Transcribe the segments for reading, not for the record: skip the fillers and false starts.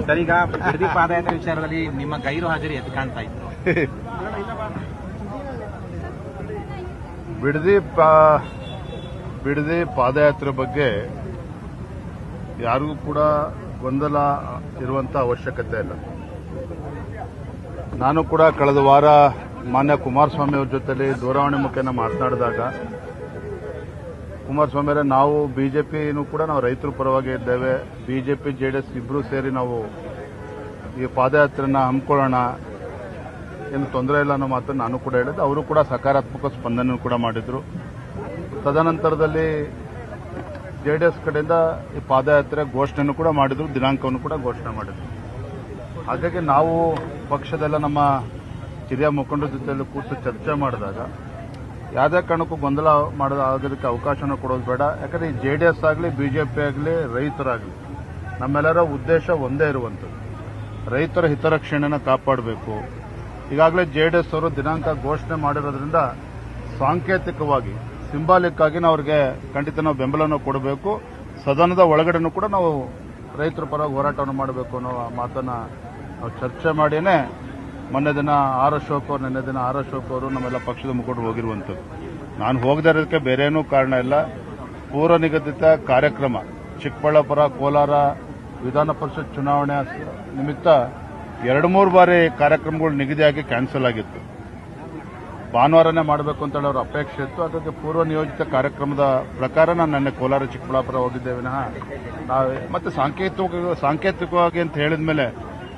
Sir, ಈಗ ಬಿಡದಿ ಪಾದಯಾತ್ರೆ ವಿಚಾರದಲ್ಲಿ ನಿಮ್ಮ ಗೈರು ಹಾಜರಿ ಎದ್ದು ಕಾಣ್ತಾ ಇತ್ತು. ಬಿಡದಿ ಪಾದಯಾತ್ರೆ ಬಗ್ಗೆ ಯಾರಿಗೂ ಕೂಡ ಗೊಂದಲ ಇರುವಂತ ಅವಶ್ಯಕತೆ ಇಲ್ಲ. ನಾನು ಕೂಡ ಕಳೆದ ವಾರ ಮಾನ್ಯ ಕುಮಾರಸ್ವಾಮಿ ಅವರ ಜೊತೆಲಿ ದೂರವಾಣಿ ಮುಖೇನ ಮಾತನಾಡಿದಾಗ ಕುಮಾರಸ್ವಾಮಿ ಅವರೇ, ನಾವು ಬಿಜೆಪಿನೂ ಕೂಡ ನಾವು ರೈತರ ಪರವಾಗಿ ಇದ್ದೇವೆ, ಬಿಜೆಪಿ ಜೆಡಿಎಸ್ ಇಬ್ಬರೂ ಸೇರಿ ನಾವು ಈ ಪಾದಯಾತ್ರೆನ ಹಮ್ಮಿಕೊಳ್ಳೋಣ, ಏನು ತೊಂದರೆ ಇಲ್ಲ ಅನ್ನೋ ಮಾತನ್ನು ನಾನು ಕೂಡ ಹೇಳಿದ್ದೆ. ಅವರು ಕೂಡ ಸಕಾರಾತ್ಮಕ ಸ್ಪಂದನೆ ಕೂಡ ಮಾಡಿದ್ರು. ತದನಂತರದಲ್ಲಿ ಜೆಡಿಎಸ್ ಕಡೆಯಿಂದ ಈ ಪಾದಯಾತ್ರೆ ಘೋಷಣೆಯನ್ನು ಕೂಡ ಮಾಡಿದ್ರು, ದಿನಾಂಕವನ್ನು ಕೂಡ ಘೋಷಣೆ ಮಾಡಿದ್ರು. ಹಾಗಾಗಿ ನಾವು ಪಕ್ಷದೆಲ್ಲ ನಮ್ಮ ಹಿರಿಯ ಮುಖಂಡರ ಜೊತೆಯಲ್ಲಿ ಕೂತು ಚರ್ಚೆ ಮಾಡಿದಾಗ ಯಾವುದೇ ಕಾರಣಕ್ಕೂ ಗೊಂದಲ ಆಗೋದಕ್ಕೆ ಅವಕಾಶನ ಕೊಡೋದು ಬೇಡ. ಯಾಕಂದ್ರೆ ಈ ಜೆಡಿಎಸ್ ಆಗಲಿ ಬಿಜೆಪಿ ಆಗಲಿ ರೈತರಾಗಲಿ ನಮ್ಮೆಲ್ಲರ ಉದ್ದೇಶ ಒಂದೇ ಇರುವಂಥದ್ದು, ರೈತರ ಹಿತರಕ್ಷಣೆನ ಕಾಪಾಡಬೇಕು. ಈಗಾಗಲೇ ಜೆಡಿಎಸ್ ಅವರು ದಿನಾಂಕ ಘೋಷಣೆ ಮಾಡಿರೋದ್ರಿಂದ ಸಾಂಕೇತಿಕವಾಗಿ ಸಿಂಬಾಲಿಕ್ ಆಗಿ ಅವ್ರಿಗೆ ಖಂಡಿತ ನಾವು ಬೆಂಬಲವನ್ನು ಕೊಡಬೇಕು. ಸದನದ ಒಳಗಡೆನೂ ಕೂಡ ನಾವು ರೈತರ ಪರವಾಗಿ ಹೋರಾಟವನ್ನು ಮಾಡಬೇಕು ಅನ್ನೋ ಮಾತನ್ನ ನಾವು ಚರ್ಚೆ ಮಾಡಿಯೇ ಮೊನ್ನೆ ದಿನ ಆರ್ ಅಶೋಕ್ ಅವರು ನಮ್ಮೆಲ್ಲ ಪಕ್ಷದ ಮುಖಂಡರು ಹೋಗಿರುವಂಥದ್ದು. ನಾನು ಹೋಗದೇ ಇರೋದಕ್ಕೆ ಬೇರೆ ಏನೂ ಕಾರಣ ಇಲ್ಲ. ಪೂರ್ವ ನಿಗದಿತ ಕಾರ್ಯಕ್ರಮ ಚಿಕ್ಕಬಳ್ಳಾಪುರ, ಕೋಲಾರ ವಿಧಾನ ಪರಿಷತ್ ಚುನಾವಣೆ ನಿಮಿತ್ತ 2-3 ಬಾರಿ ಕಾರ್ಯಕ್ರಮಗಳು ನಿಗದಿಯಾಗಿ ಕ್ಯಾನ್ಸಲ್ ಆಗಿತ್ತು. ಭಾನುವಾರನೇ ಮಾಡಬೇಕು ಅಂತ ಹೇಳಿ ಅವರ ಅಪೇಕ್ಷೆ ಇತ್ತು. ಹಾಗಾಗಿ ಪೂರ್ವ ನಿಯೋಜಿತ ಕಾರ್ಯಕ್ರಮದ ಪ್ರಕಾರ ನಾನು ನಿನ್ನೆ ಕೋಲಾರ ಚಿಕ್ಕಬಳ್ಳಾಪುರ ಹೋಗಿದ್ದೆ ವಿನಃ ಮತ್ತೆ ಸಾಂಕೇತಿಕವಾಗಿ ಅಂತ ಹೇಳಿದ ಮೇಲೆ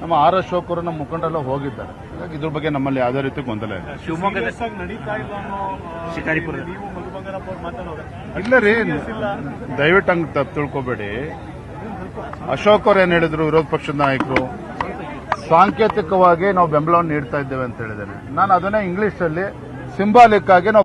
ನಮ್ಮ ಆರ್ ಅಶೋಕ್ ಅವರು ನಮ್ಮ ಮುಖಂಡರೆಲ್ಲ ಹೋಗಿದ್ದಾರೆ. ಹಾಗಾಗಿ ಇದ್ರ ಬಗ್ಗೆ ನಮ್ಮಲ್ಲಿ ಯಾವುದೇ ರೀತಿ ಗೊಂದಲ ಇಲ್ಲ. ಇಲ್ಲ ರೀ, ದಯವಿಟ್ಟು ಹಂಗೆ ತಪ್ಪು ತಿಳ್ಕೊಬೇಡಿ. ಅಶೋಕ್ ಅವ್ರು ಏನ್ ಹೇಳಿದ್ರು, ವಿರೋಧ ಪಕ್ಷದ ನಾಯಕರು ಸಾಂಕೇತಿಕವಾಗಿ ನಾವು ಬೆಂಬಲವನ್ನು ನೀಡ್ತಾ ಇದ್ದೇವೆ ಅಂತ ಹೇಳಿದ್ದೇನೆ. ನಾನು ಅದನ್ನೇ ಇಂಗ್ಲಿಷ್ ಅಲ್ಲಿ ಸಿಂಬಾಲಿಕ್ ಆಗಿ ನಾವು